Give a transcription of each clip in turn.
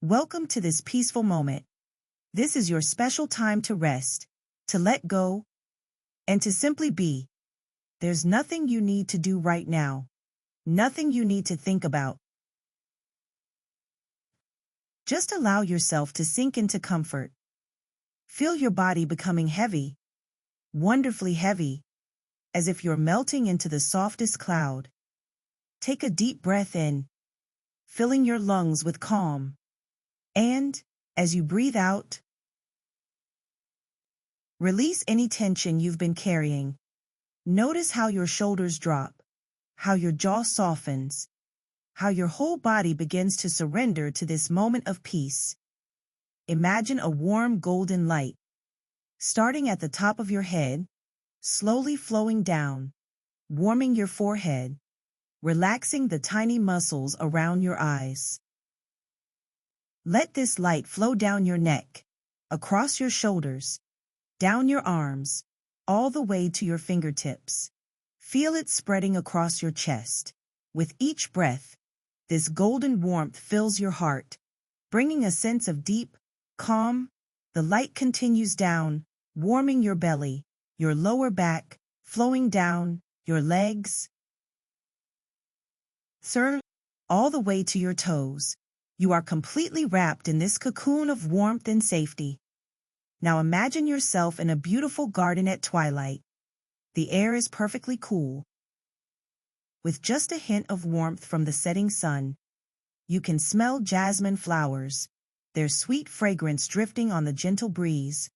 Welcome to this peaceful moment. This is your special time to rest, to let go, and to simply be. There's nothing you need to do right now. Nothing you need to think about. Just allow yourself to sink into comfort. Feel your body becoming heavy, wonderfully heavy, as if you're melting into the softest cloud. Take a deep breath in, filling your lungs with calm. And, as you breathe out, release any tension you've been carrying. Notice how your shoulders drop, how your jaw softens, how your whole body begins to surrender to this moment of peace. Imagine a warm golden light, starting at the top of your head, slowly flowing down, warming your forehead, relaxing the tiny muscles around your eyes. Let this light flow down your neck, across your shoulders, down your arms, all the way to your fingertips. Feel it spreading across your chest. With each breath, this golden warmth fills your heart, bringing a sense of deep, calm. The light continues down, warming your belly, your lower back, flowing down, your legs, all the way to your toes. You are completely wrapped in this cocoon of warmth and safety. Now imagine yourself in a beautiful garden at twilight. The air is perfectly cool. With just a hint of warmth from the setting sun, you can smell jasmine flowers, their sweet fragrance drifting on the gentle breeze.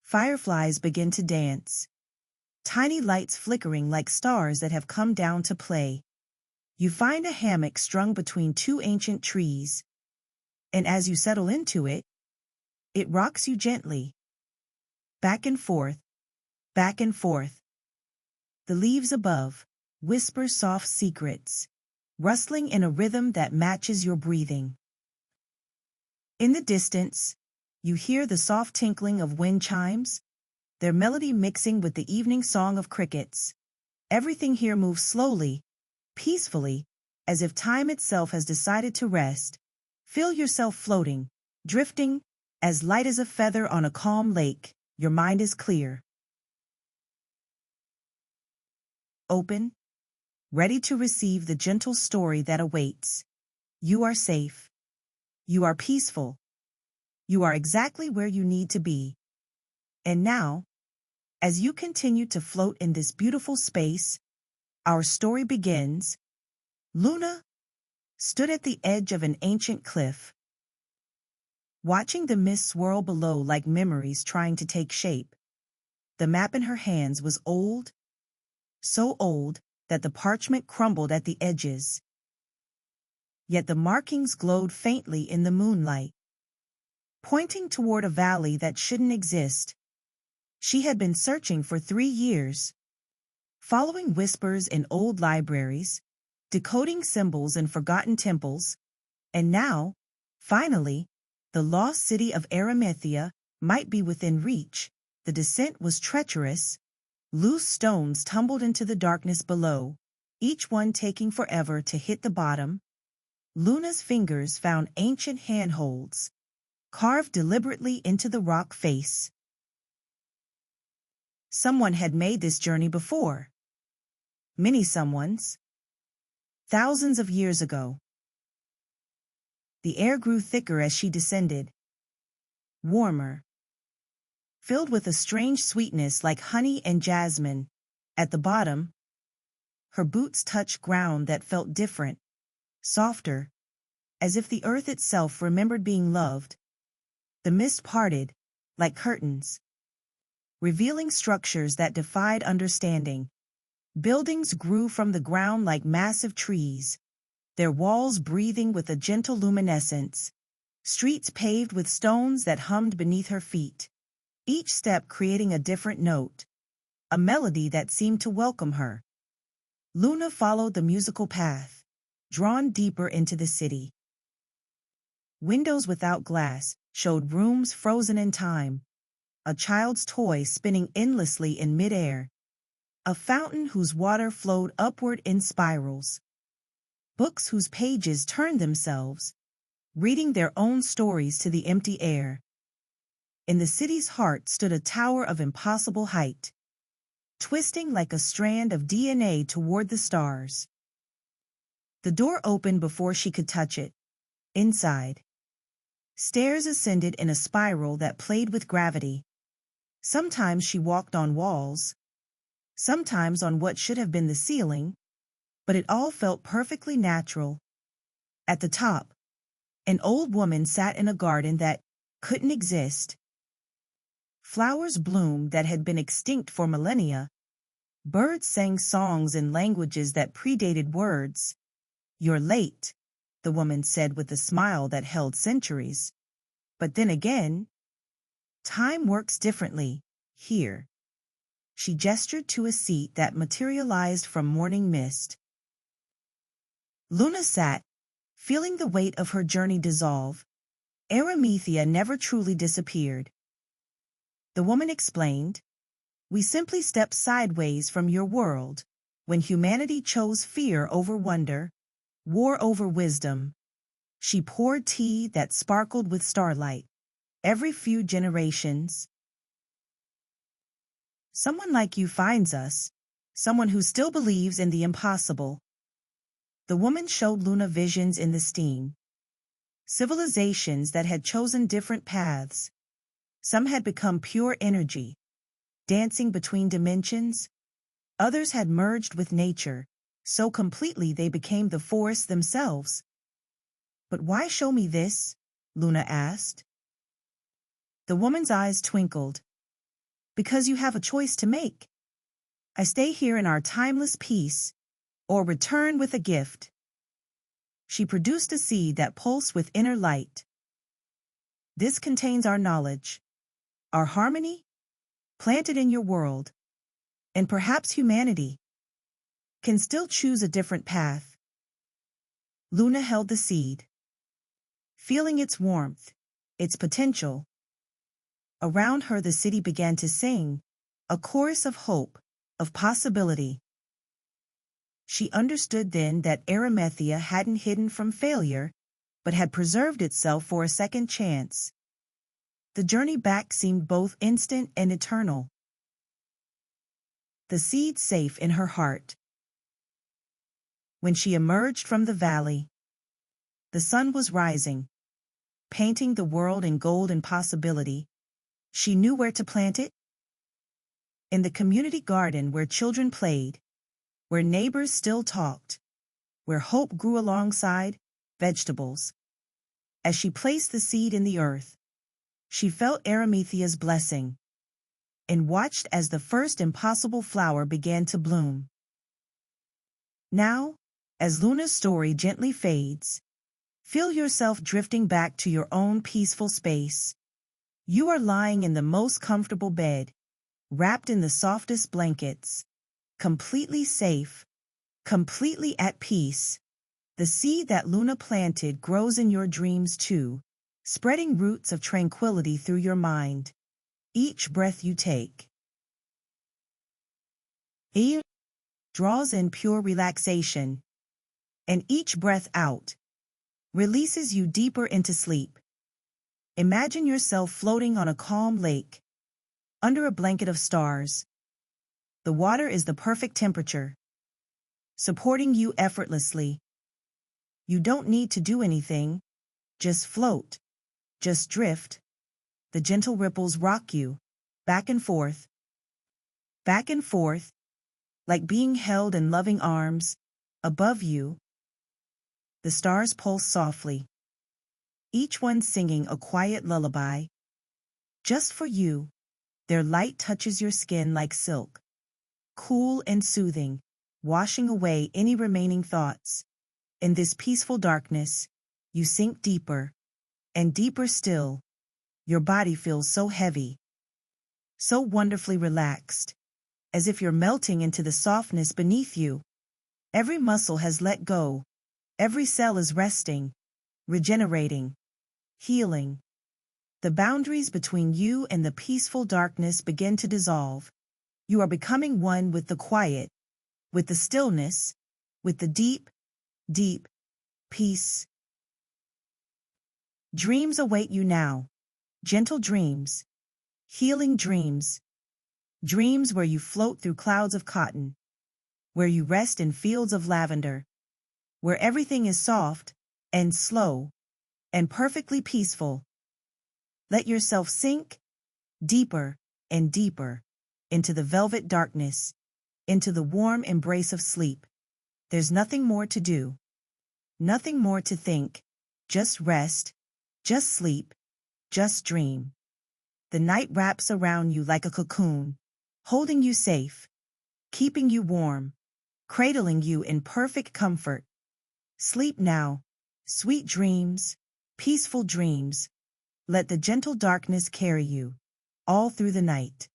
Fireflies begin to dance, tiny lights flickering like stars that have come down to play. You find a hammock strung between two ancient trees, and as you settle into it, it rocks you gently. Back and forth, back and forth. The leaves above whisper soft secrets, rustling in a rhythm that matches your breathing. In the distance, you hear the soft tinkling of wind chimes, their melody mixing with the evening song of crickets. Everything here moves slowly, peacefully, as if time itself has decided to rest. Feel yourself floating, drifting, as light as a feather on a calm lake. Your mind is clear, open, ready to receive the gentle story that awaits. You are safe. You are peaceful. You are exactly where you need to be. And now, as you continue to float in this beautiful space, our story begins. Luna stood at the edge of an ancient cliff, watching the mist swirl below like memories trying to take shape. The map in her hands was old, so old that the parchment crumbled at the edges. Yet the markings glowed faintly in the moonlight, pointing toward a valley that shouldn't exist. She had been searching for 3 years, following whispers in old libraries, decoding symbols in forgotten temples, and now, finally, the lost city of Aramethia might be within reach. The descent was treacherous. Loose stones tumbled into the darkness below, each one taking forever to hit the bottom. Luna's fingers found ancient handholds, carved deliberately into the rock face. Someone had made this journey before. Many someones. Thousands of years ago. The air grew thicker as she descended. Warmer. Filled with a strange sweetness like honey and jasmine. At the bottom, her boots touched ground that felt different, softer, as if the earth itself remembered being loved. The mist parted, like curtains, revealing structures that defied understanding. Buildings grew from the ground like massive trees, their walls breathing with a gentle luminescence, streets paved with stones that hummed beneath her feet, each step creating a different note, a melody that seemed to welcome her. Luna followed the musical path, drawn deeper into the city. Windows without glass showed rooms frozen in time, a child's toy spinning endlessly in midair, a fountain whose water flowed upward in spirals. books whose pages turned themselves, reading their own stories to the empty air. In the city's heart stood a tower of impossible height, twisting like a strand of DNA toward the stars. The door opened before she could touch it. Inside, stairs ascended in a spiral that played with gravity. Sometimes she walked on walls, sometimes on what should have been the ceiling, but it all felt perfectly natural. At the top, an old woman sat in a garden that couldn't exist. Flowers bloomed that had been extinct for millennia. Birds sang songs in languages that predated words. "You're late," the woman said with a smile that held centuries. "But then again, time works differently here." She gestured to a seat that materialized from morning mist. Luna sat, feeling the weight of her journey dissolve. Aramethia never truly disappeared. The woman explained, "We simply stepped sideways from your world, when humanity chose fear over wonder, war over wisdom." She poured tea that sparkled with starlight. "Every few generations, someone like you finds us, someone who still believes in the impossible." The woman showed Luna visions in the steam. Civilizations that had chosen different paths. Some had become pure energy, dancing between dimensions. Others had merged with nature, so completely they became the forests themselves. "But why show me this?" Luna asked. The woman's eyes twinkled. "Because you have a choice to make. I stay here in our timeless peace, or return with a gift." She produced a seed that pulsed with inner light. "This contains our knowledge, our harmony, planted in your world, and perhaps humanity can still choose a different path." Luna held the seed, feeling its warmth, its potential. Around her the city began to sing, a chorus of hope, of possibility. She understood then that Aramethia hadn't hidden from failure, but had preserved itself for a second chance. The journey back seemed both instant and eternal. The seed safe in her heart. When she emerged from the valley, the sun was rising, painting the world in gold and possibility. She knew where to plant it. In the community garden where children played, where neighbors still talked, where hope grew alongside vegetables. As she placed the seed in the earth, she felt Aramethia's blessing, and watched as the first impossible flower began to bloom. Now, as Luna's story gently fades, feel yourself drifting back to your own peaceful space. You are lying in the most comfortable bed, wrapped in the softest blankets, completely safe, completely at peace. The seed that Luna planted grows in your dreams too, spreading roots of tranquility through your mind. Each breath you take, air draws in pure relaxation, and each breath out releases you deeper into sleep. Imagine yourself floating on a calm lake, under a blanket of stars. The water is the perfect temperature, supporting you effortlessly. You don't need to do anything, just float, just drift. The gentle ripples rock you, back and forth, like being held in loving arms. Above you, the stars pulse softly, each one singing a quiet lullaby. Just for you, their light touches your skin like silk, cool and soothing, washing away any remaining thoughts. In this peaceful darkness, you sink deeper, and deeper still. Your body feels so heavy, so wonderfully relaxed, as if you're melting into the softness beneath you. Every muscle has let go, every cell is resting, regenerating, healing. The boundaries between you and the peaceful darkness begin to dissolve. You are becoming one with the quiet, with the stillness, with the deep, deep peace. Dreams await you now. Gentle dreams. Healing dreams. Dreams where you float through clouds of cotton. Where you rest in fields of lavender. Where everything is soft, and slow, and perfectly peaceful. Let yourself sink deeper and deeper into the velvet darkness, into the warm embrace of sleep. There's nothing more to do. Nothing more to think. Just rest. Just sleep. Just dream. The night wraps around you like a cocoon, holding you safe, keeping you warm, cradling you in perfect comfort. Sleep now. Sweet dreams, peaceful dreams. Let the gentle darkness carry you all through the night.